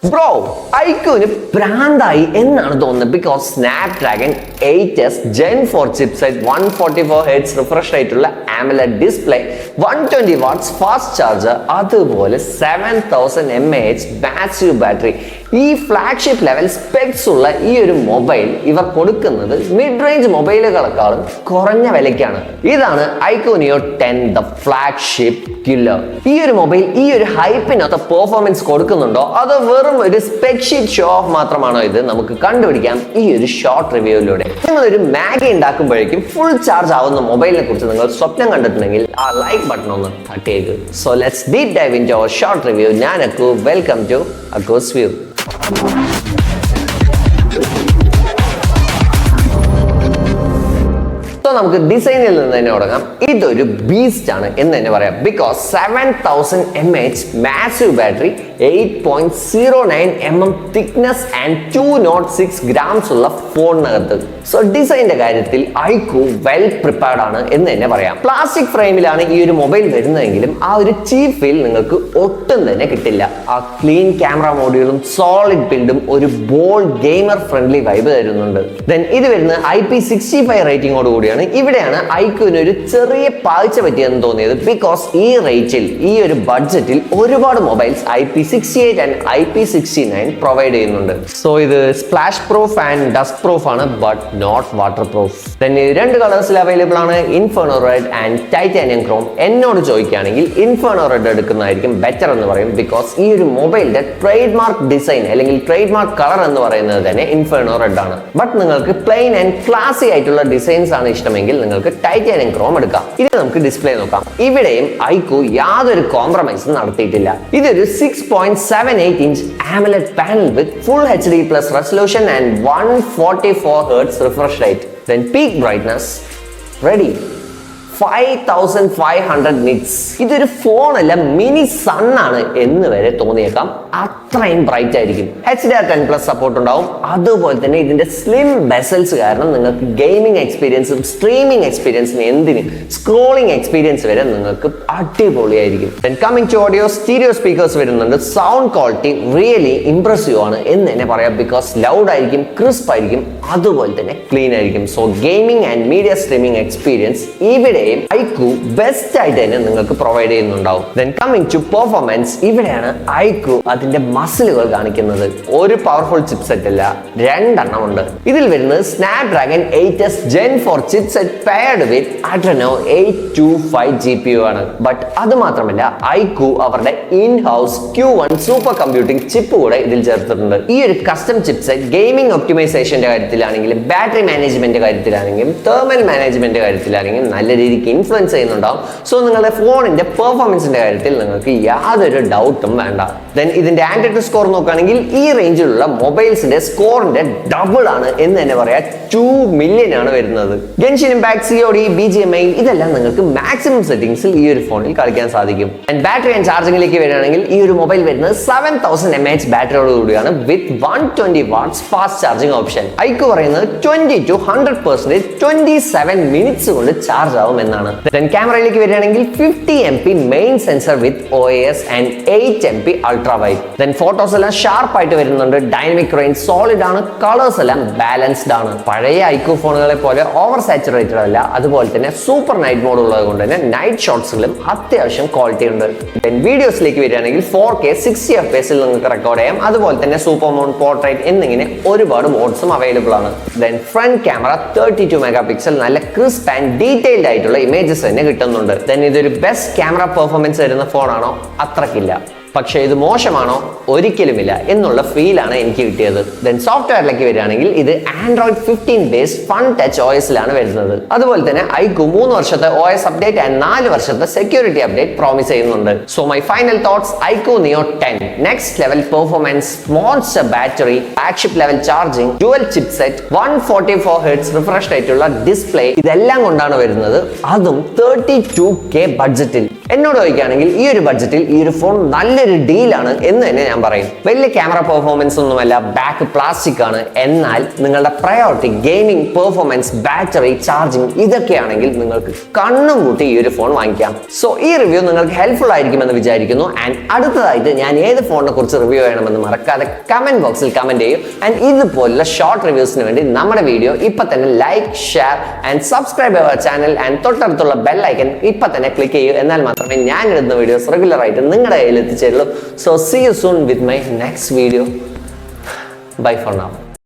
Bro, iQOO brandai ennaanu thonunnu because Snapdragon 8s Gen 4 chipset 144Hz refresh rate ulla AMOLED display 120 watts fast charger adupole 7000 mAh massive battery ഈ flagship level specs ഉള്ള ഈ ഒരു mobile ഇവർ കൊടുക്കുന്നത് mid range മൊബൈലുകളെക്കാളും കുറഞ്ഞ വിലയ്ക്കാണ്. ഇതാണ് iQOO Neo 10 the flagship killer. ഈ ഒരു മൊബൈൽ ഈ ഒരു ഹൈപ്പിനൊത്ത പെർഫോമൻസ് കൊടുക്കുന്നുണ്ടോ അതോ വെറും ഒരു സ്പെക് ഷീറ്റ് ഷോ ഓഫ് മാത്രമാണോ ഇത് നമുക്ക് കണ്ടുപിടിക്കാം ഈ ഒരു ഷോർട്ട് റിവ്യൂയിലൂടെ. നിങ്ങൾ ഒരു മാഗി ഉണ്ടാക്കുമ്പോഴേക്കും ഫുൾ ചാർജ് ആവുന്ന മൊബൈലിനെ കുറിച്ച് നിങ്ങൾ സ്വപ്നം കണ്ടിട്ടുണ്ടെങ്കിൽ ആ ലൈക്ക് ബട്ടൺ ഒന്ന് തട്ടിയേക്ക്. So let's deep dive into our short review. ഞാൻ AKKUO, welcome to AKKUS VIEW. നമുക്ക് ഡിസൈനിൽ നിന്ന് തന്നെ തുടങ്ങാം. ഇതൊരു ബീസ്റ്റ് ആണ് എന്ന് തന്നെ പറയാം. Because 7000 mAh massive battery, 8.09 mm thickness and 206 grams ഉള്ള ഫോണിനകത്ത്. സോ ഡിസൈനിന്റെ കാര്യത്തിൽ iQOO വെൽ പ്രിപ്പയർഡ് ആണ് എന്ന് തന്നെ പറയാം. പ്ലാസ്റ്റിക് ഫ്രെയിമിലാണ് ഈ ഒരു മൊബൈൽ വരുന്നതെങ്കിലും ആ ഒരു ചീപ്പ് ഫീൽ നിങ്ങൾക്ക് ഒട്ടും തന്നെ കിട്ടില്ല. ആ ക്ലീൻ ക്യാമറ മോഡ്യൂളും സോളിഡ് ബിൽഡും ഒരു ബോൾഡ് ഗെയിമർ ഫ്രണ്ട്ലി വൈബ് തരുന്നുണ്ട്. ദെൻ ഇത് വരുന്നത് IP65 റേറ്റിംഗോട് കൂടിയാണ്. ഇവിടെയാണ് iQOO ഒരു ചെറിയ പാഴ്ച പറ്റിയെന്ന് തോന്നിയത്. ബിക്കോസ് ഈ റേറ്റിൽ ഈ ഒരു ബഡ്ജറ്റിൽ ഒരുപാട് mobiles IP68 and IP69 provide ചെയ്യുന്നുണ്ട്. സോ ഇത് splash proof and dust proof ആണ്, ബട്ട് നോട്ട് വാട്ടർ പ്രൂഫ്. തന്നെ രണ്ട് കളേഴ്സിൽ അവൈലബിൾ ആണ്, inferno red and titanium Chrome. എന്നോട് ചോദിക്കുകയാണെങ്കിൽ ഇൻഫെർണോ റെഡ് എടുക്കുന്നതായിരിക്കും ബെറ്റർ എന്ന് പറയും. ബിക്കോസ് ഈ ഒരു മൊബൈലിന്റെ ട്രേഡ് മാർക്ക് ഡിസൈൻ അല്ലെങ്കിൽ ട്രേഡ് മാർക്ക് കളർ എന്ന് പറയുന്നത് തന്നെ ഇൻഫെർണോ റെഡ് ആണ്. ബട്ട് നിങ്ങൾക്ക് പ്ലെയിൻ ആൻഡ് ക്ലാസി ആയിട്ടുള്ള ഡിസൈൻസ് ആണ് ഇഷ്ടമെങ്കിൽ നിങ്ങൾക്ക് ടൈറ്റാനിയം ക്രോം എടുക്കാം. ഇനി നമുക്ക് ഡിസ്പ്ലേ നോക്കാം. ഇവിടെയും iQOO യാതൊരു കോംപ്രമൈസും നടത്തിയിട്ടില്ല. ഇതൊരു 6.78 inch AMOLED panel with full HD plus resolution and 144Hz refresh rate. Then peak brightness ready 5500 nits. ഇതൊരു ഫോണല്ല, മിനി സൺ ആണ് എന്ന് വരെ തോന്നിയേക്കാം. അത്രയും ബ്രൈറ്റ് ആയിരിക്കും. HDR10+ സപ്പോർട്ട് ഉണ്ടാവും. അതുപോലെ തന്നെ ഇതിന്റെ സ്ലിം ബെസൽസ് കാരണം നിങ്ങൾക്ക് ഗെയിമിംഗ് എക്സ്പീരിയൻസും സ്ട്രീമിംഗ് എക്സ്പീരിയൻസും എന്തിന് സ്ക്രോളിംഗ് എക്സ്പീരിയൻസ് വരെ നിങ്ങൾക്ക് അടിപൊളിയായിരിക്കും. Then coming to audio, stereo speakers വരുന്നുണ്ട്. സൗണ്ട് ക്വാളിറ്റി റിയലി ഇംപ്രസീവ് ആണ് എന്ന് തന്നെ പറയാം. ബിക്കോസ് ലൗഡ് ആയിരിക്കും, ക്രിസ്പ് ആയിരിക്കും, അതുപോലെ തന്നെ ക്ലീൻ ആയിരിക്കും. So gaming and media streaming experience ഇവിടെ iQOO ബെസ്റ്റ് ആയിട്ട് തന്നെ നിങ്ങൾക്ക് പ്രൊവൈഡ് ചെയ്യുന്നുണ്ടാവും. ദെൻ കമ്മിങ് ടു പെർഫോമൻസ്, ഇവിടെയാണ് iQOO അതിന്റെ മസിലുകൾ കാണിക്കുന്നത്. ഒരു പവർഫുൾ ചിപ്സെറ്റ് അല്ല, രണ്ടെണ്ണം ഉണ്ട്. ഇതിൽ വരുന്നത് Snapdragon 8s Gen 4 chipset paired വിത്ത് Adreno 825 GPU ആണ്. ബട്ട് അത് മാത്രമല്ല iQOO അവരുടെ in house Q1 super computing chip കൂടെ ഇതിൽ ചേർത്തിട്ടുണ്ട്. ഈ ഒരു കസ്റ്റം ചിപ്സെറ്റ് ഗെയിമിംഗ് ഒപ്റ്റിമൈസേഷന്റെ കാര്യത്തിലാണെങ്കിലും ബാറ്ററി മാനേജ്മെന്റ് കാര്യത്തിലാണെങ്കിലും തെർമൽ മാനേജ്മെന്റ് കാര്യത്തിലാണെങ്കിലും നല്ല രീതിക്ക് ഇൻഫ്ലുവൻസ് ചെയ്യുന്നുണ്ടാവും. സോ നിങ്ങളുടെ ഫോണിന്റെ പെർഫോമൻസിന്റെ കാര്യത്തിൽ നിങ്ങൾക്ക് യാതൊരു ഡൗട്ടും വേണ്ട. ദെൻ ഇതിന്റെ ആൻഡ്രോയിഡ് സ്കോർ നോക്കുകയാണെങ്കിൽ ഈ റേഞ്ചിലുള്ള മൊബൈൽസിന്റെ സ്കോറിന്റെ ഡബിൾ ആണ് എന്ന് തന്നെ പറയാം. 2 million ആണ് വരുന്നത്. ഗെൻഷിൻ ഇമ്പാക്ട്, COD, BGMI ഇതെല്ലാം നിങ്ങൾക്ക് മാക്സിമം സെറ്റിംഗ്സിൽ ഈ ഒരു ഫോണിൽ കളിക്കാൻ സാധിക്കും. ആൻഡ് ബാറ്ററി ആൻഡ് ചാർജിംഗിലേക്ക് വരികയാണെങ്കിൽ ഈ ഒരു മൊബൈൽ വരുന്നത് 7000 mAh ബാറ്ററിയോട് കൂടിയാണ് വിത്ത് 120 watts fast charging option. iQOO പറയുന്നത് 20 to 100% 27 minutes കൊണ്ട് ചാർജ് ആവും എന്നാണ്. ദെൻ ക്യാമറയിലേക്ക് വരികയാണെങ്കിൽ 50 MP main sensor with OIS and 8 MP ultra wide. Then photos എല്ലാം ഷാർപ്പ് ആയിട്ട് വരുന്നുണ്ട്. ഡൈനാമിക് റേഞ്ച് സോളിഡ് ആണ്. കളേഴ്സ് എല്ലാം ബാലൻസ്ഡ് ആണ്. പഴയ iQOO ഫോണുകളെ പോലെ ഓവർ സാച്ചുറേറ്റഡ് അല്ല. അതുപോലെ തന്നെ സൂപ്പർ നൈറ്റ് മോഡ് ഉള്ളത് കൊണ്ട് തന്നെ നൈറ്റ് ഷോട്ട്സിലും അത്യാവശ്യം ക്വാളിറ്റി ഉണ്ട്. ദെൻ വീഡിയോസിലേക്ക് വരികയാണെങ്കിൽ 4K 60 FPS നിങ്ങൾക്ക് റെക്കോർഡ് ചെയ്യാം. അതുപോലെ തന്നെ സൂപ്പർ മോഡ്, പോർട്രേറ്റ് എന്നിങ്ങനെ ഒരുപാട് മോഡ്സും അവൈലബിൾ ആണ്. ദെൻ ഫ്രണ്ട് ക്യാമറ 32 മെഗാപിക്സൽ നല്ല ക്രിസ്പ് ആൻഡ് ഡീറ്റെയിൽഡ് ആയിട്ടുള്ള ഇമേജസ് തന്നെ കിട്ടുന്നുണ്ട്. ദെൻ ഇതൊരു ബെസ്റ്റ് ക്യാമറ പെർഫോമൻസ് വരുന്ന ഫോണാണോ? അത്രക്കില്ല. പക്ഷേ ഇത് മോശമാണോ? ഒരിക്കലുമില്ല എന്നുള്ള ഫീലാണ് എനിക്ക് കിട്ടിയത്. ദെൻ സോഫ്റ്റ്വെയറിലേക്ക് വരികയാണെങ്കിൽ ഇത് Android 15 ബേസ്ഡ് ഫൺ ടച്ച് OSലാണ് വരുന്നത്. അതുപോലെ തന്നെ iQOO 3 വർഷത്തെ OS അപ്ഡേറ്റ് ആൻഡ് 4 വർഷത്തെ സെക്യൂരിറ്റി അപ്ഡേറ്റ് പ്രോമിസ് ചെയ്യുന്നുണ്ട്. So my final thoughts, iQOO Neo 10 next level performance, monster battery, flagship level charging, dual chipset, 144Hz refresh rate ഉള്ള display, ഇതെല്ലാം കൊണ്ടാണ് വരുന്നത്. അതും 32K ബഡ്ജറ്റിൽ. എന്നോട് ചോദിക്കുകയാണെങ്കിൽ ഈ ഒരു ബഡ്ജറ്റിൽ ഈ ഒരു ഫോൺ നല്ലൊരു ഡീലാണ് എന്ന് തന്നെ ഞാൻ പറയും. വലിയ ക്യാമറ പെർഫോമൻസ് ഒന്നുമല്ല, ബാക്ക് പ്ലാസ്റ്റിക് ആണ്. എന്നാൽ നിങ്ങളുടെ priority gaming, performance, battery, charging ഇതൊക്കെയാണെങ്കിൽ നിങ്ങൾക്ക് കണ്ണും കൂട്ടി ഈ ഒരു ഫോൺ വാങ്ങിക്കാം. സോ ഈ റിവ്യൂ നിങ്ങൾക്ക് ഹെൽപ്ഫുൾ ആയിരിക്കുമെന്ന് വിചാരിക്കുന്നു. ആൻഡ് അടുത്തതായിട്ട് ഞാൻ ഏത് ഫോണിനെ കുറിച്ച് റിവ്യൂ ചെയ്യണമെന്ന് മറക്കാതെ കമന്റ് ബോക്സിൽ കമന്റ് ചെയ്യും. ആൻഡ് ഇതുപോലുള്ള ഷോർട്ട് റിവ്യൂസിന് വേണ്ടി നമ്മുടെ വീഡിയോ ഇപ്പൊ തന്നെ like, share and subscribe our channel and തൊട്ടടുത്തുള്ള ബെൽ ഐക്കൺ ഇപ്പൊ തന്നെ ക്ലിക്ക് ചെയ്യൂ. എന്നാൽ മാത്രമേ ഞാൻ ഇടുന്ന വീഡിയോസ് റെഗുലർ ആയിട്ട് നിങ്ങളുടെ കയ്യിൽ എത്തിച്ചേരുള്ളൂ. So see you soon with my next video. Bye for now.